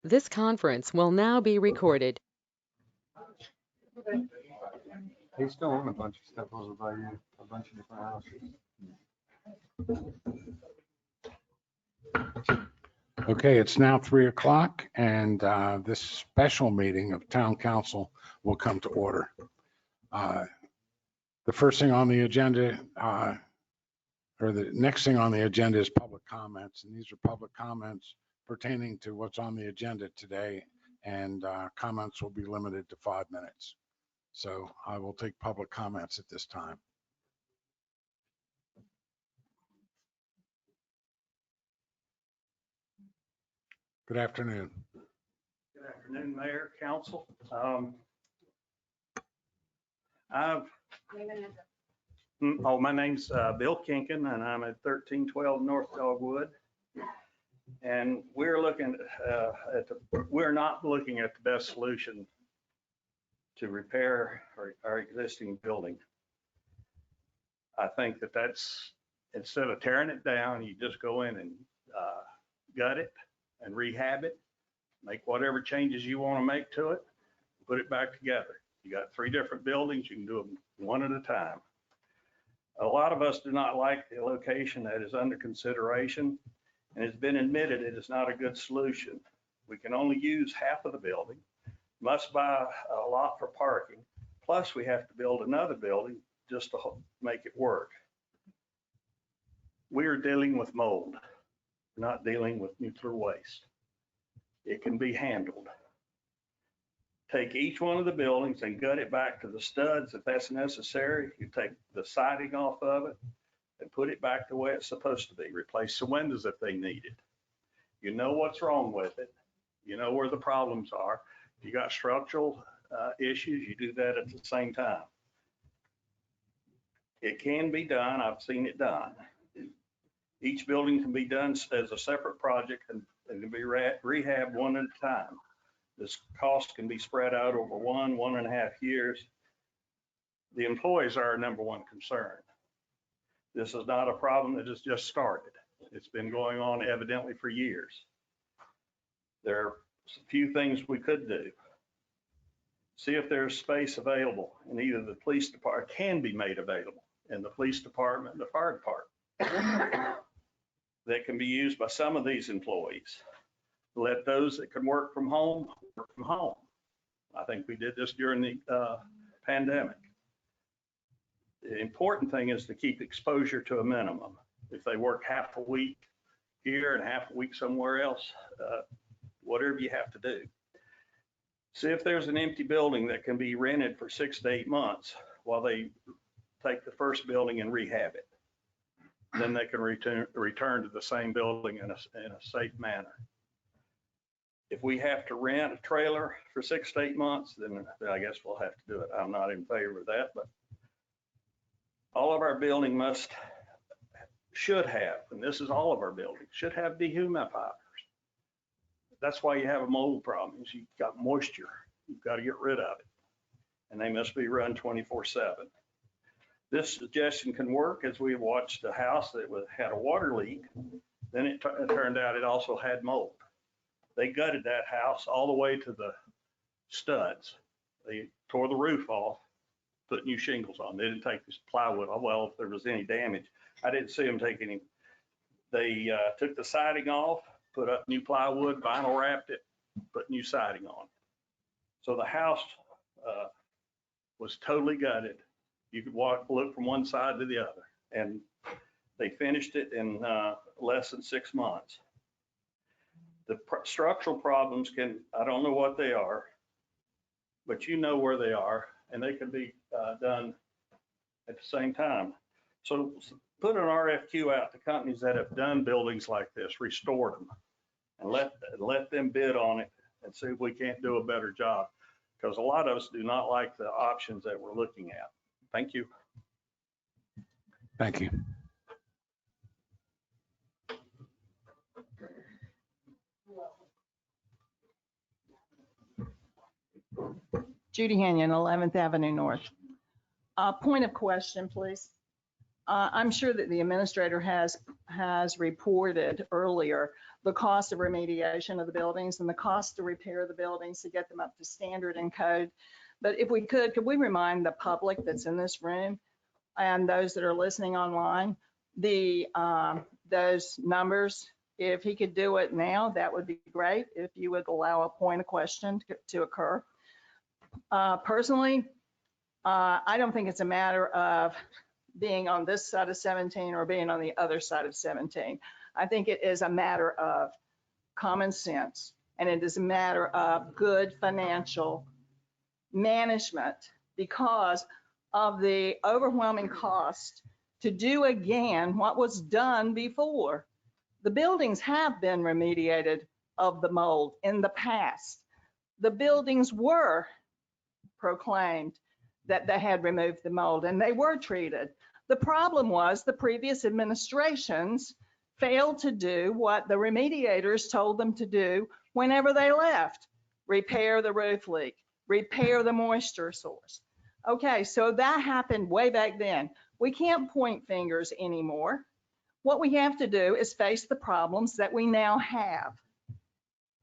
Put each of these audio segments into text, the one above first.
This conference will now be recorded. He's still on a bunch of stuff over by you, a bunch of different houses. Okay, it's now 3 o'clock and this special meeting of Town Council will come to order. The first thing on the agenda, or the next thing on the agenda is public comments, and these are public comments pertaining to what's on the agenda today, and comments will be limited to 5 minutes. So I will take public comments at this time. Good afternoon. Good afternoon, Mayor, Council. My name's Bill Kinkin, and I'm at 1312 North Dogwood. And we're looking we're not looking at the best solution to repair our existing building. I think that's, instead of tearing it down, you just go in and gut it and rehab it, make whatever changes you want to make to it, put it back together. You got 3 different buildings, you can do them one at a time. A lot of us do not like the location that is under consideration, and it's been admitted it is not a good solution. We can only use half of the building, must buy a lot for parking, plus we have to build another building just to make it work. We are dealing with mold, not dealing with nuclear waste. It can be handled. Take each one of the buildings and gut it back to the studs if that's necessary. You take the siding off of it and put it back the way it's supposed to be. Replace the windows if they need it. You know what's wrong with it. You know where the problems are. If you got structural issues, you do that at the same time. It can be done. I've seen it done. Each building can be done as a separate project and can be rehabbed one at a time. This cost can be spread out over 1.5 years. The employees are our number one concern. This is not a problem that has just started. It's been going on evidently for years. There are a few things we could do. See if there's space available in either the police department, can be made available in the police department and the fire department that can be used by some of these employees. Let those that can work from home, work from home. I think we did this during the pandemic. The important thing is to keep exposure to a minimum. If they work half a week here and half a week somewhere else, whatever you have to do. See if there's an empty building that can be rented for 6 to 8 months while they take the first building and rehab it. Then they can return to the same building in a safe manner. If we have to rent a trailer for 6 to 8 months, then I guess we'll have to do it. I'm not in favor of that, but all of our building should have, and this is all of our buildings, should have dehumidifiers. That's why you have a mold problem, is you've got moisture. You've got to get rid of it. And they must be run 24/7. This suggestion can work, as we watched a house that had a water leak. Then it turned out it also had mold. They gutted that house all the way to the studs. They tore the roof off, put new shingles on. They didn't take this plywood off. Well, if there was any damage, I didn't see them take any. They took the siding off, put up new plywood, vinyl wrapped it, put new siding on. So the house was totally gutted. You could look from one side to the other, and they finished it in less than 6 months. The structural problems I don't know what they are, but you know where they are, and they can be done at the same time. So put an RFQ out to companies that have done buildings like this, restored them, and let them bid on it and see if we can't do a better job. Because a lot of us do not like the options that we're looking at. Thank you. Thank you. Judy Hennion, 11th Avenue North. Point of question, please. I'm sure that the administrator has reported earlier the cost of remediation of the buildings and the cost to repair the buildings to get them up to standard and code. But if we could we remind the public that's in this room and those that are listening online, those numbers? If he could do it now, that would be great. If you would allow a point of question to occur. Personally, I don't think it's a matter of being on this side of 17 or being on the other side of 17. I think it is a matter of common sense, and it is a matter of good financial management because of the overwhelming cost to do again what was done before. The buildings have been remediated of the mold in the past. The buildings were proclaimed that they had removed the mold and they were treated. The problem was the previous administrations failed to do what the remediators told them to do whenever they left. Repair the roof leak, repair the moisture source. Okay, so that happened way back then. We can't point fingers anymore. What we have to do is face the problems that we now have.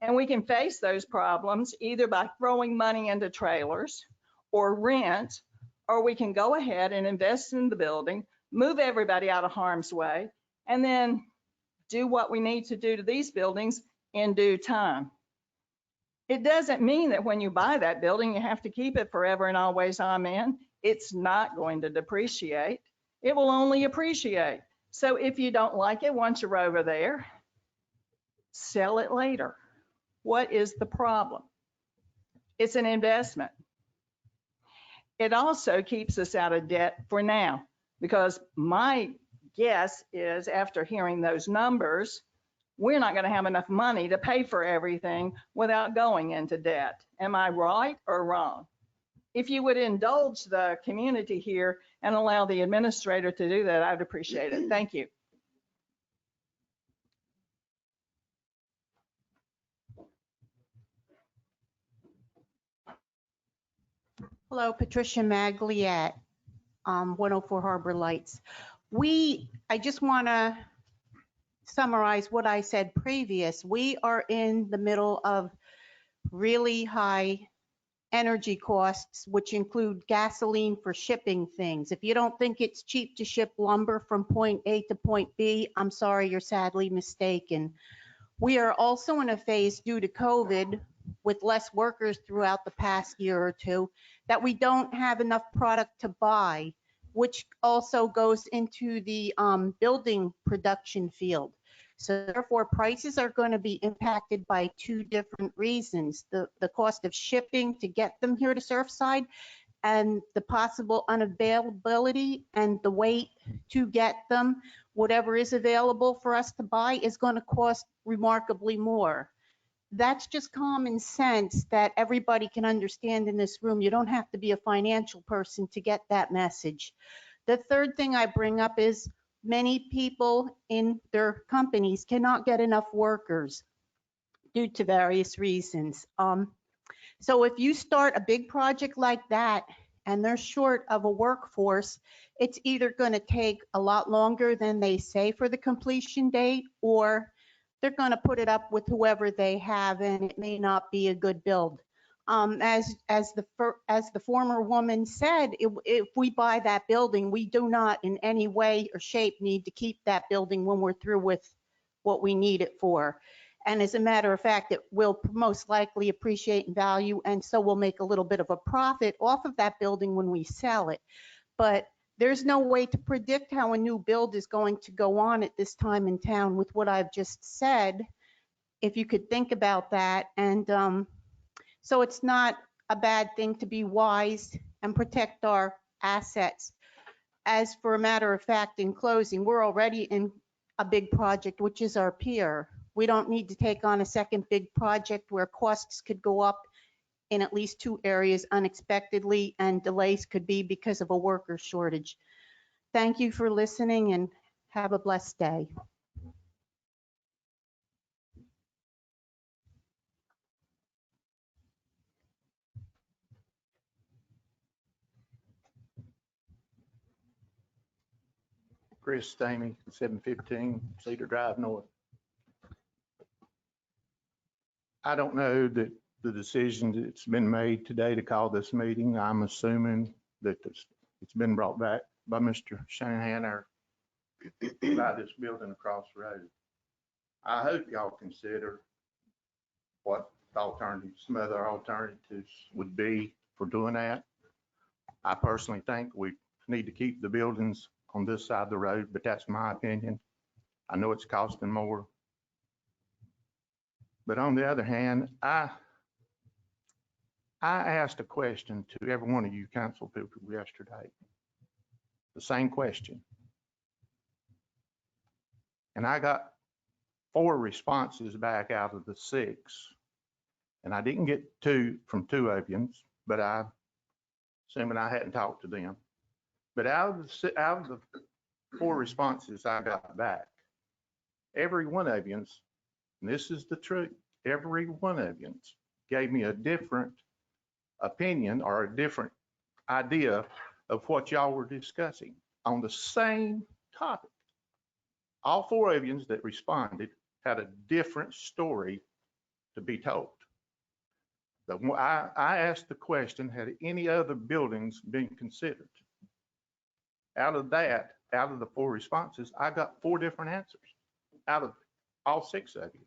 And we can face those problems either by throwing money into trailers or rent, or we can go ahead and invest in the building, move everybody out of harm's way, and then do what we need to do to these buildings in due time. It doesn't mean that when you buy that building, you have to keep it forever and always, amen. It's not going to depreciate. It will only appreciate. So if you don't like it once you're over there, sell it later. What is the problem? It's an investment. It also keeps us out of debt for now, because my guess is after hearing those numbers, we're not going to have enough money to pay for everything without going into debt. Am I right or wrong? If you would indulge the community here and allow the administrator to do that, I'd appreciate it. Thank you. Hello, Patricia Magliat, 104 Harbor Lights. I just want to summarize what I said previous. We are in the middle of really high energy costs, which include gasoline for shipping things. If you don't think it's cheap to ship lumber from point A to point B, I'm sorry, you're sadly mistaken. We are also in a phase due to COVID with less workers throughout the past year or two that we don't have enough product to buy, which also goes into the building production field. So therefore, prices are going to be impacted by two different reasons: the cost of shipping to get them here to Surfside, and the possible unavailability and the wait to get them. Whatever is available for us to buy is going to cost remarkably more. That's just common sense that everybody can understand in this room. You don't have to be a financial person to get that message. The third thing I bring up is many people in their companies cannot get enough workers due to various reasons. So if you start a big project like that and they're short of a workforce, it's either going to take a lot longer than they say for the completion date, or they're going to put it up with whoever they have, and it may not be a good build. As the former woman said, if we buy that building, we do not in any way or shape need to keep that building when we're through with what we need it for. And as a matter of fact, it will most likely appreciate in value, and so we'll make a little bit of a profit off of that building when we sell it. But there's no way to predict how a new build is going to go on at this time in town with what I've just said, if you could think about that. And so it's not a bad thing to be wise and protect our assets. As for a matter of fact, in closing, we're already in a big project, which is our pier. We don't need to take on a second big project where costs could go up in at least two areas unexpectedly, and delays could be because of a worker shortage. Thank you for listening and have a blessed day. Chris Stamey, 715 Cedar Drive North. I don't know that the decision that's been made today to call this meeting, I'm assuming that it's been brought back by Mr. Shanahan or by this building across the road. I hope y'all consider what the alternatives, some other alternatives would be for doing that. I personally think we need to keep the buildings on this side of the road, but that's my opinion. I know it's costing more. But on the other hand, I asked a question to every one of you council people yesterday. The same question. And I got 4 responses back out of the 6. And I didn't get 2 from 2 of you, but assuming I hadn't talked to them. But out of the 4 responses I got back, every one of you, and this is the truth, every one of you gave me a different opinion or a different idea of what y'all were discussing on the same topic. All 4 of you that responded had a different story to be told. I asked the question, had any other buildings been considered? Out of the 4 responses, I got 4 different answers out of all 6 of you.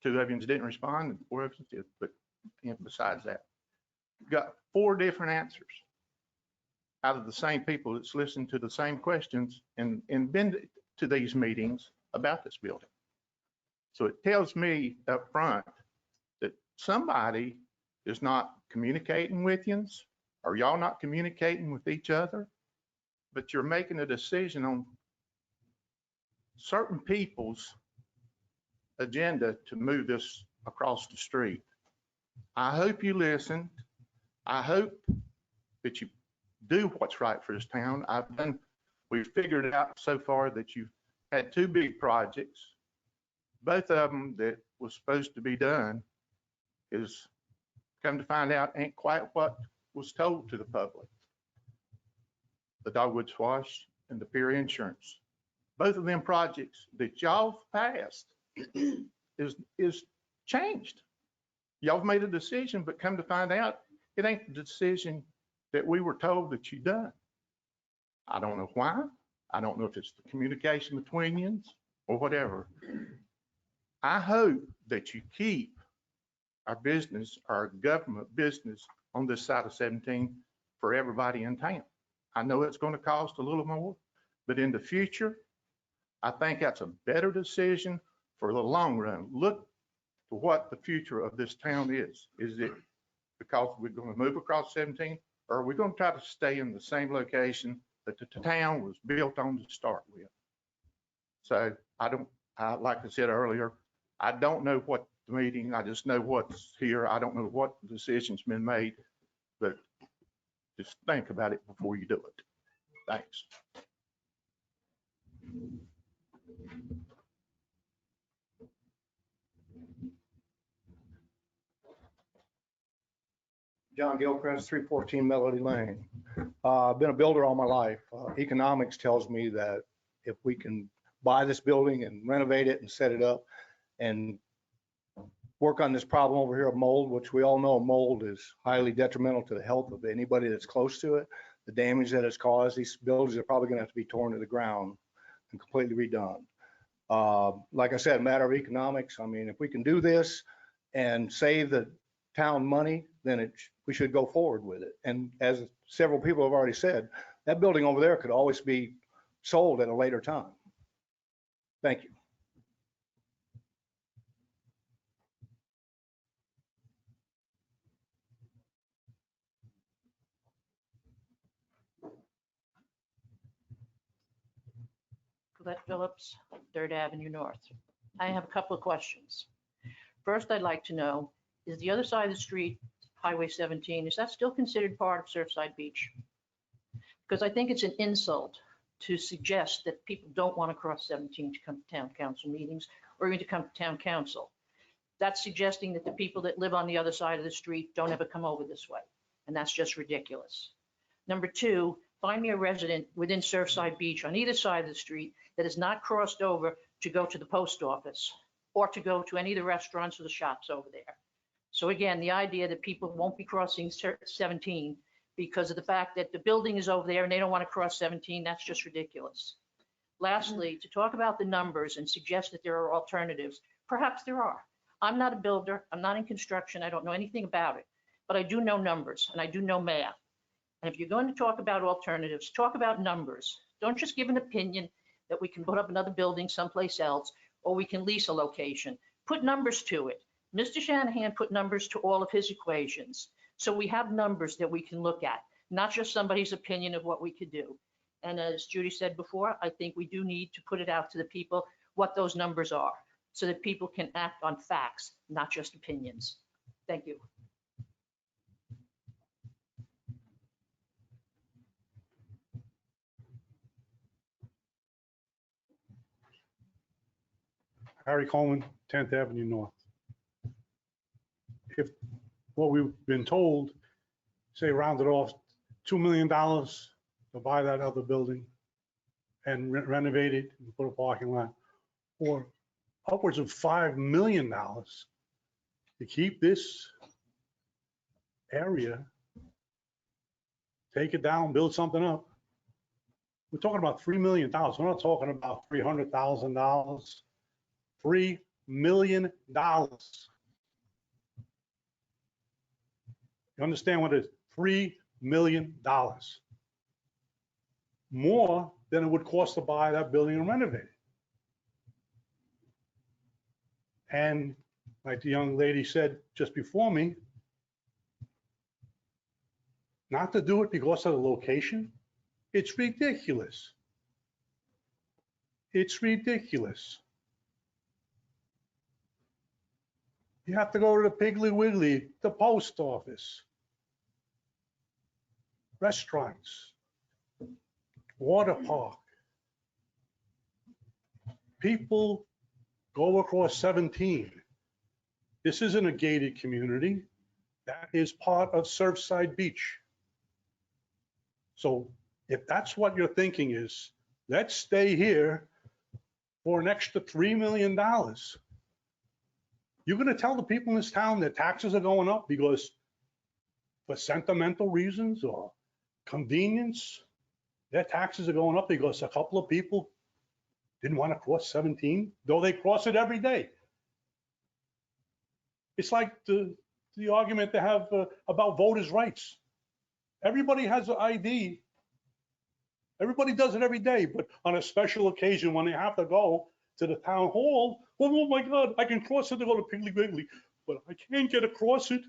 2 of you didn't respond and 4 of you did, but besides that, got 4 different answers out of the same people that's listened to the same questions and been to these meetings about this building. So it tells me up front that somebody is not communicating with you, or y'all not communicating with each other, but you're making a decision on certain people's agenda to move this across the street. I hope you listen. I hope that you do what's right for this town. We've figured out so far that you've had 2 big projects. Both of them that was supposed to be done is, come to find out, ain't quite what was told to the public. The Dogwood Swash and the Pier Insurance. Both of them projects that y'all passed is changed. Y'all made a decision, but come to find out, it ain't the decision that we were told that you done. I don't know why. I don't know if it's the communication between you or whatever. I hope that you keep our business, our government business on this side of 17 for everybody in town. I know it's going to cost a little more, but in the future, I think that's a better decision for the long run. Look to what the future of this town is. Is it because we're going to move across 17, or are we going to try to stay in the same location that the town was built on to start with? So like I said earlier, I don't know what the meeting, I just know what's here. I don't know what decision's been made, but just think about it before you do it. Thanks. John Gilchrist, 314 Melody Lane. I've been a builder all my life. Economics tells me that if we can buy this building and renovate it and set it up and work on this problem over here of mold, which we all know mold is highly detrimental to the health of anybody that's close to it. The damage that it's caused, these buildings are probably going to have to be torn to the ground and completely redone. Like I said, a matter of economics. I mean, if we can do this and save the town money, then we should go forward with it. And as several people have already said, that building over there could always be sold at a later time. Thank you. Colette Phillips, 3rd Avenue North. I have a couple of questions. First, I'd like to know, is the other side of the street, Highway 17, is that still considered part of Surfside Beach? Because I think it's an insult to suggest that people don't want to cross 17 to come to town council meetings or even to come to town council. That's suggesting that the people that live on the other side of the street don't ever come over this way. And that's just ridiculous. Number 2, find me a resident within Surfside Beach on either side of the street that is not crossed over to go to the post office or to go to any of the restaurants or the shops over there. So again, the idea that people won't be crossing 17 because of the fact that the building is over there and they don't want to cross 17, that's just ridiculous. Lastly, to talk about the numbers and suggest that there are alternatives, perhaps there are. I'm not a builder, I'm not in construction, I don't know anything about it, but I do know numbers and I do know math. And if you're going to talk about alternatives, talk about numbers. Don't just give an opinion that we can put up another building someplace else or we can lease a location. Put numbers to it. Mr. Shanahan put numbers to all of his equations. So we have numbers that we can look at, not just somebody's opinion of what we could do. And as Judy said before, I think we do need to put it out to the people what those numbers are so that people can act on facts, not just opinions. Thank you. Harry Coleman, 10th Avenue North. If what we've been told, say rounded off, $2 million to buy that other building and renovate it and put a parking lot, or upwards of $5 million to keep this area, take it down, build something up. We're talking about $3 million. We're not talking about $300,000. $3 million. You understand what it is? $3 million. More than it would cost to buy that building and renovate it. And like the young lady said just before me, not to do it because of the location, it's ridiculous. It's ridiculous. You have to go to the Piggly Wiggly, the post office, restaurants, water park. People go across 17. This isn't a gated community. That is part of Surfside Beach. So if that's what your thinking is, let's stay here for an extra $3 million. You're going to tell the people in this town that taxes are going up because for sentimental reasons or convenience, their taxes are going up because a couple of people didn't want to cross 17, though they cross it every day. It's like the argument they have about voters' rights. Everybody has an ID. Everybody does it every day, but on a special occasion when they have to go to the town hall, oh my God, I can cross it to go to Piggly Wiggly, but I can't get across it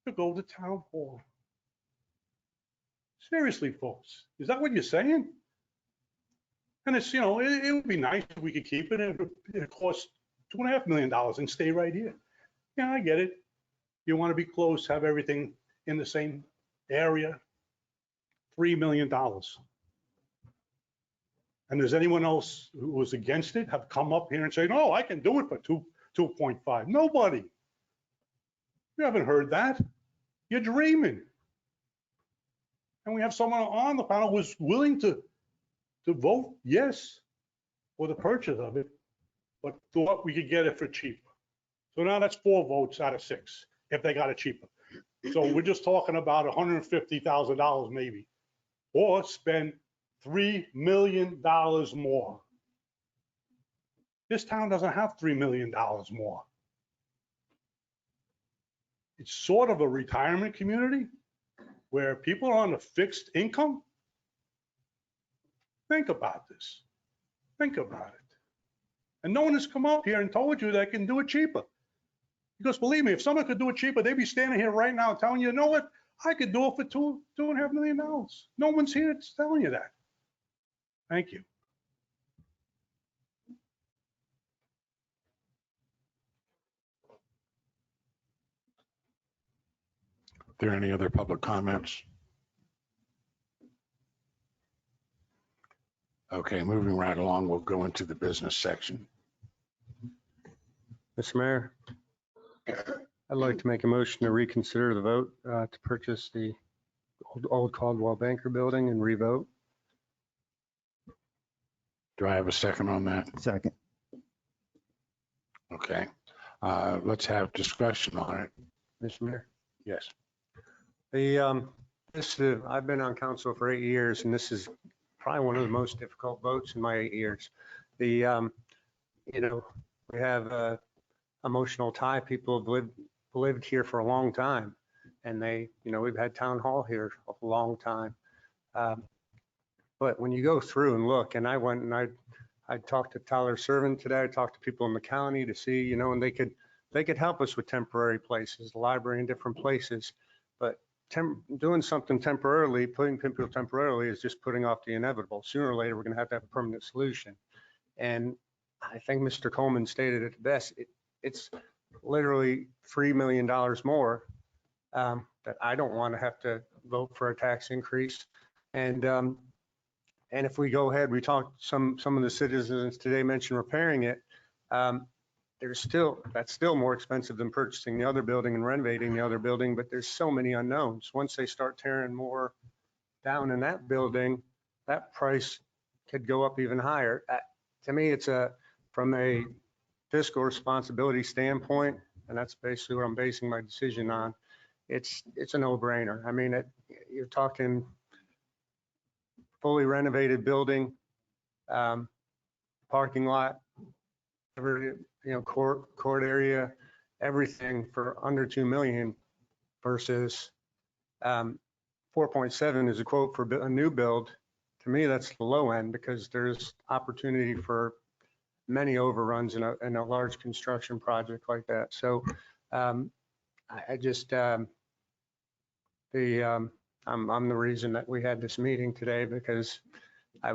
to go to town hall. Seriously, folks, is that what you're saying? And it's, it would be nice if we could keep it. It costs $2.5 million and stay right here. Yeah, I get it. You want to be close, have everything in the same area. $3 million. And does anyone else who was against it have come up here and say, no, I can do it for 2.5? Nobody. You haven't heard that. You're dreaming. And we have someone on the panel who was willing to vote yes for the purchase of it, but thought we could get it for cheaper. So now that's 4 votes out of 6 if they got it cheaper. So we're just talking about $150,000 maybe, or spend $3 million more. This town doesn't have $3 million more. It's sort of a retirement community where people are on a fixed income. Think about this. Think about it. And no one has come up here and told you they can do it cheaper. Because believe me, if someone could do it cheaper, they'd be standing here right now telling you know what? I could do it for $2.5 million. No one's here telling you that. Thank you. Are there any other public comments? Okay, moving right along, we'll go into the business section. Mr. Mayor, I'd like to make a motion to reconsider the vote to purchase the old Caldwell Banker building and revote. Do I have a second on that? Second. Okay. Let's have discussion on it. Mr. Mayor. Yes. I've been on council for 8 years, and this is probably one of the most difficult votes in my 8 years. We have a emotional tie. People have lived here for a long time, and we've had town hall here a long time. But when you go through and look, and I went and I talked to Tyler Servant today, I talked to people in the county to see, and they could help us with temporary places, the library in different places. But doing something temporarily, putting people temporarily is just putting off the inevitable. Sooner or later, we're going to have a permanent solution. And I think Mr. Coleman stated it best. It's literally $3 million more that I don't want to have to vote for a tax increase. And if we go ahead, we talked, some of the citizens today mentioned repairing it. That's still more expensive than purchasing the other building and renovating the other building, but there's so many unknowns. Once they start tearing more down in that building, that price could go up even higher. To me, from a fiscal responsibility standpoint, and that's basically what I'm basing my decision on, it's a no-brainer. I mean, you're talking fully renovated building, parking lot, court area, everything for under 2 million versus 4.7 is a quote for a new build. To me, that's the low end because there's opportunity for many overruns in a large construction project like that. So I'm the reason that we had this meeting today because I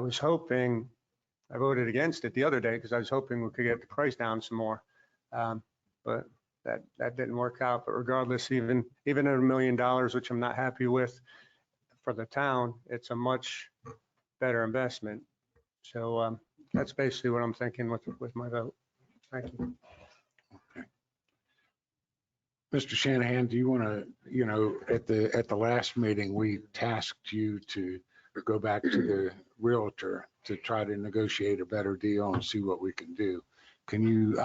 voted against it the other day because I was hoping we could get the price down some more. But that didn't work out. But regardless, even at $1 million, which I'm not happy with for the town, it's a much better investment. So that's basically what I'm thinking with my vote. Thank you. Okay. Mr. Shanahan, do you want to, at the last meeting, we tasked you to go back to the realtor to try to negotiate a better deal and see what we can do. Can you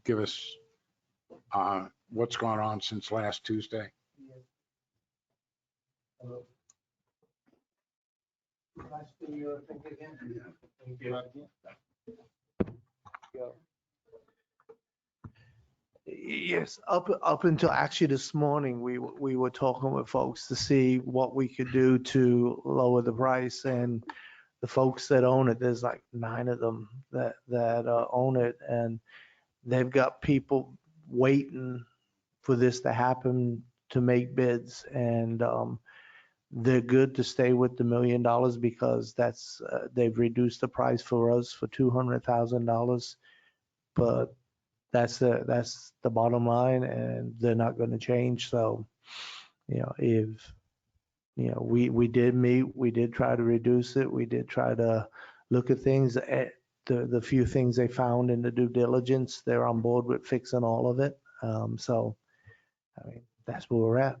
give us what's gone on since last Tuesday? Yes, up until actually this morning, we were talking with folks to see what we could do to lower the price. And the folks that own it, there's like 9 of them that own it, and they've got people waiting for this to happen to make bids. And they're good to stay with the $1 million because that's they've reduced the price for us for $200,000, but that's the bottom line, and they're not going to change. So, if we did meet, we did try to reduce it, we did try to look at things. At the few things they found in the due diligence, they're on board with fixing all of it. So, I mean, that's where we're at.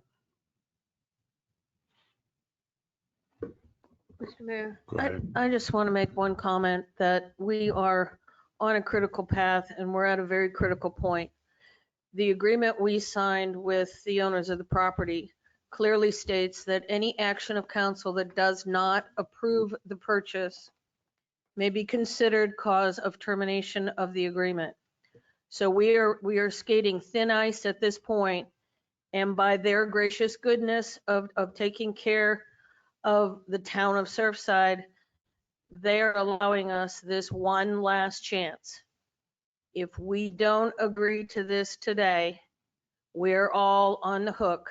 Mr. Mayor, Go ahead. I just want to make one comment that we are on a critical path and we're at a very critical point. The agreement we signed with the owners of the property clearly states that any action of council that does not approve the purchase may be considered cause of termination of the agreement. So we are skating thin ice at this point, and by their gracious goodness of taking care of the town of Surfside, they're allowing us this one last chance. If we don't agree to this today, we're all on the hook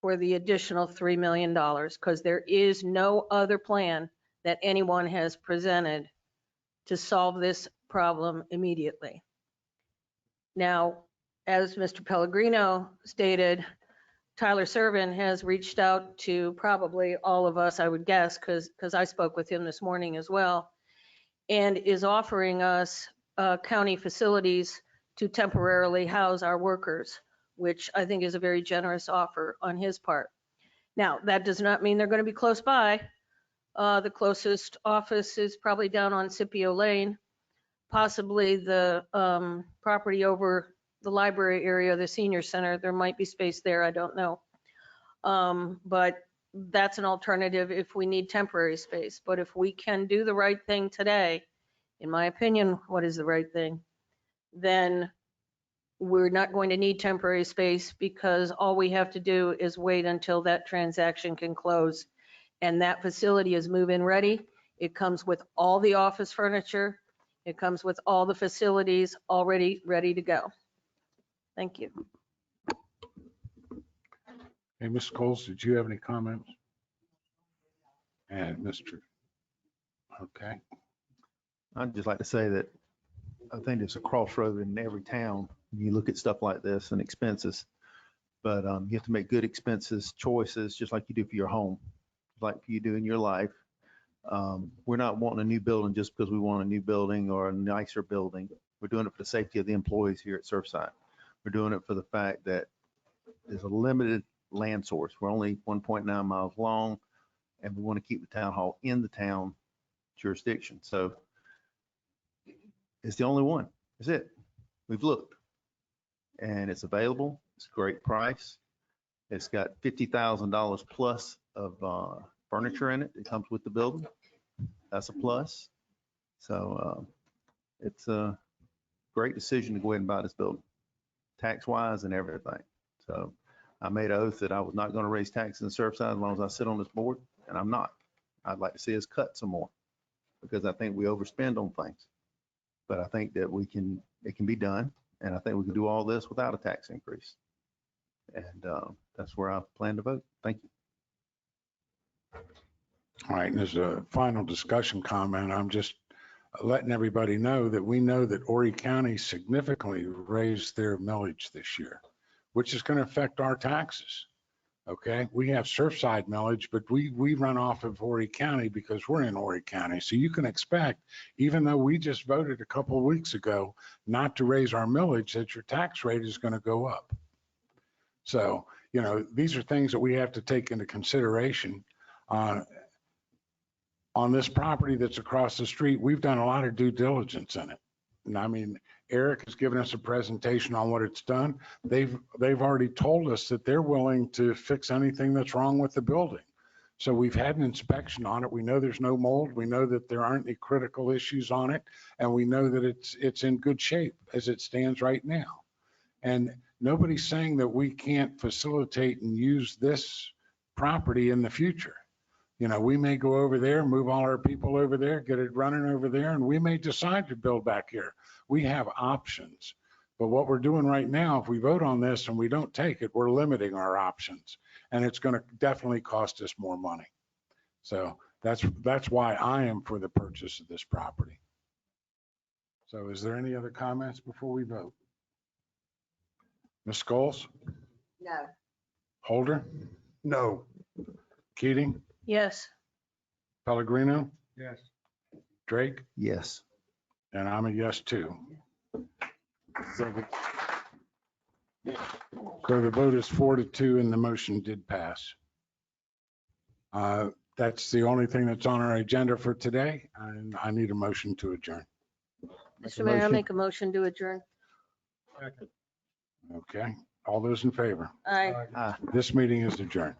for the additional $3 million because there is no other plan that anyone has presented to solve this problem immediately. Now, as Mr. Pellegrino stated, Tyler Servant has reached out to probably all of us, I would guess, because I spoke with him this morning as well, and is offering us county facilities to temporarily house our workers, which I think is a very generous offer on his part. Now, that does not mean they're going to be close by. The closest office is probably down on Scipio Lane, possibly the property over the library area, the senior center. There might be space there, I don't know. But that's an alternative if we need temporary space. But if we can do the right thing today, in my opinion, what is the right thing, then we're not going to need temporary space, because all we have to do is wait until that transaction can close. And that facility is move-in ready. It comes with all the office furniture. It comes with all the facilities already ready to go. Thank you. Hey, Ms. Coles, did you have any comments? And Mr. Okay, I'd just like to say that I think there's a crossroad in every town. You look at stuff like this and expenses, but you have to make good expenses choices, just like you do for your home, like you do in your life. We're not wanting a new building just because we want a new building or a nicer building. We're doing it for the safety of the employees here at Surfside. We're doing it for the fact that there's a limited land source. We're only 1.9 miles long, and we want to keep the town hall in the town jurisdiction. So it's the only one. That's it. We've looked, and it's available. It's a great price. It's got $50,000 plus of furniture in it. It comes with the building. That's a plus. So it's a great decision to go ahead and buy this building, tax-wise and everything. So I made an oath that I was not going to raise taxes in Surfside as long as I sit on this board, and I'm not. I'd like to see us cut some more, because I think we overspend on things. But I think that it can be done, and I think we can do all this without a tax increase. And that's where I plan to vote. Thank you. all right, and as a final discussion comment, I'm just letting everybody know that we know that Horry County significantly raised their millage this year, which is going to affect our taxes. Okay, we have Surfside millage, but we run off of Horry County because we're in Horry County. So you can expect, even though we just voted a couple of weeks ago not to raise our millage, that your tax rate is going to go up. So, you know, these are things that we have to take into consideration. On this property that's across the street, we've done a lot of due diligence in it. And I mean, Eric has given us a presentation on what it's done. They've already told us that they're willing to fix anything that's wrong with the building. So we've had an inspection on it. We know there's no mold. We know that there aren't any critical issues on it. And we know that it's in good shape as it stands right now. And nobody's saying that we can't facilitate and use this property in the future. You know, we may go over there, move all our people over there, get it running over there, and we may decide to build back here. We have options. But what we're doing right now, if we vote on this and we don't take it, we're limiting our options. And it's going to definitely cost us more money. So that's why I am for the purchase of this property. So is there any other comments before we vote? Ms. Scholes? No. Holder? No. Keating? Yes. Pellegrino? Yes. Drake? Yes. And I'm a yes too. So the vote is 4-2 and the motion did pass. That's the only thing that's on our agenda for today, and I need a motion to adjourn. Mr. Mayor, I'll make a motion to adjourn. Okay, all those in favor? Aye. This meeting is adjourned.